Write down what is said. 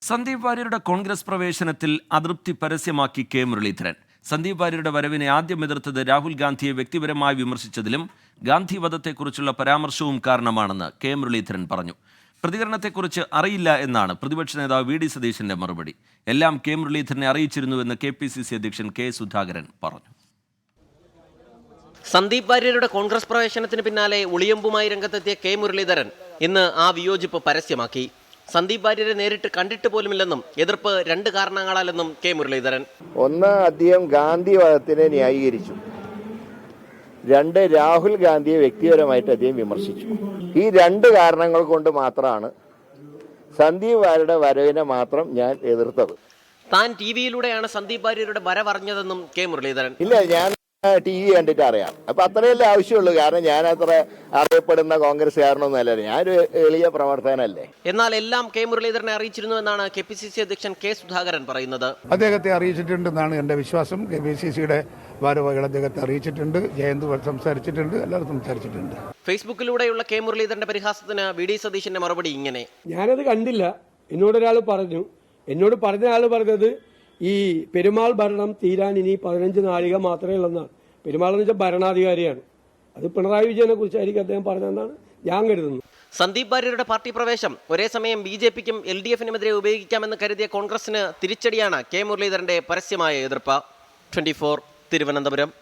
സന്ദീപ് വാര്യരുടെ കോൺഗ്രസ് പ്രവേശനത്തിൽ അതൃപ്തി പരസ്യമാക്കി കെ മുരളീധരൻ. സന്ദീപ് വാര്യരുടെ വരവിനെ ആദ്യം എതിർത്തത് രാഹുൽ ഗാന്ധിയെ വ്യക്തിപരമായി വിമർശിച്ചതിലും ഗാന്ധി വധത്തെക്കുറിച്ചുള്ള പരാമർശവും കാരണമാണെന്ന് കെ മുരളീധരൻ പറഞ്ഞു. പ്രതികരണത്തെക്കുറിച്ച് അറിയില്ല എന്നാണ് പ്രതിപക്ഷ നേതാവ് വി ഡി സതീശന്റെ മറുപടി. എല്ലാം കെ മുരളീധരനെ അറിയിച്ചിരുന്നുവെന്ന് KPCC അധ്യക്ഷൻ കെ സുധാകരൻ പറഞ്ഞു. സന്ദീപ് വാര്യരുടെ കോൺഗ്രസ് പ്രവേശനത്തിന് പിന്നാലെ ഉളിയമ്പുമായി രംഗത്തെത്തിയ കെ മുരളീധരൻ ഇന്ന് ആ വിയോജിപ്പ് പരസ്യമാക്കി. സന്ദീപ് വാര്യരെ നേരിട്ട് കണ്ടിട്ട് പോലുമില്ലെന്നും എതിർപ്പ് രണ്ട് കാരണങ്ങളാലെന്നും കെ മുരളീധരൻ. ഒന്ന്, അദ്ദേഹം ഗാന്ധി വധത്തിനെ ന്യായീകരിച്ചു. രണ്ട്, രാഹുൽ ഗാന്ധിയെ വ്യക്തിപരമായിട്ട് അദ്ദേഹം വിമർശിച്ചു. ഈ രണ്ട് കാരണങ്ങൾ കൊണ്ട് മാത്രമാണ് സന്ദീപ് വാര്യരുടെ വരവിനെ മാത്രം ഞാൻ എതിർത്തത്. താൻ TV-യിലൂടെയാണ് സന്ദീപ് വാര്യരുടെ വരവറിഞ്ഞതെന്നും കെ മുരളീധരൻ. ഇല്ല, ഞാൻ TV കണ്ടിട്ട് അറിയാം. അപ്പൊ അത്രയല്ലേ ആവശ്യമുള്ളൂ. കാരണം ഞാൻ അത്ര അറിയപ്പെടുന്ന കോൺഗ്രസ്സുകാരനൊന്നുമല്ല, ഞാനൊരു എളിയ പ്രവർത്തകനല്ലേ. എന്നാൽ എല്ലാം കെ മുരളീധരനെ അറിയിച്ചിരുന്നു എന്നാണ് KPCC അധ്യക്ഷൻ കെ സുധാകരൻ പറയുന്നത്. അദ്ദേഹത്തെ അറിയിച്ചിട്ടുണ്ടെന്നാണ് എന്റെ വിശ്വാസം. KPCCയുടെ ഭാരവാഹികൾ അദ്ദേഹത്തെ അറിയിച്ചിട്ടുണ്ട്. ജയന്ത് സംസാരിച്ചിട്ടുണ്ട്, എല്ലാവരും സംസാരിച്ചിട്ടുണ്ട്. ഫേസ്ബുക്കിലൂടെയുള്ള കെ മുരളീധരന്റെ പരിഹാസത്തിന് വി ഡി സതീശന്റെ മറുപടി ഇങ്ങനെ: ഞാനത് കണ്ടില്ല. എന്നോടൊരാൾ പറഞ്ഞു. എന്നോട് പറഞ്ഞ ആൾ പറഞ്ഞത് ഈ പെരുമാൾ ഭരണം തീരാൻ ഇനി 15 നാഴിക മാത്രമേ ഉള്ളെന്നാണ്. പെരുമാൾ എന്ന് വെച്ചാൽ ഭരണാധികാരിയാണ്. അത് പിണറായി വിജയനെ കുറിച്ചായിരിക്കും അദ്ദേഹം പറഞ്ഞതെന്നാണ് ഞാൻ കരുതുന്നത്. സന്ദീപ് വാര്യരുടെ പാർട്ടി പ്രവേശം ഒരേ സമയം BJPക്കും LDFനുമെതിരെ ഉപയോഗിക്കാമെന്ന് കരുതിയ കോൺഗ്രസിന് തിരിച്ചടിയാണ് കെ മുരളീധരന്റെ പരസ്യമായ എതിർപ്പ്. 24 തിരുവനന്തപുരം.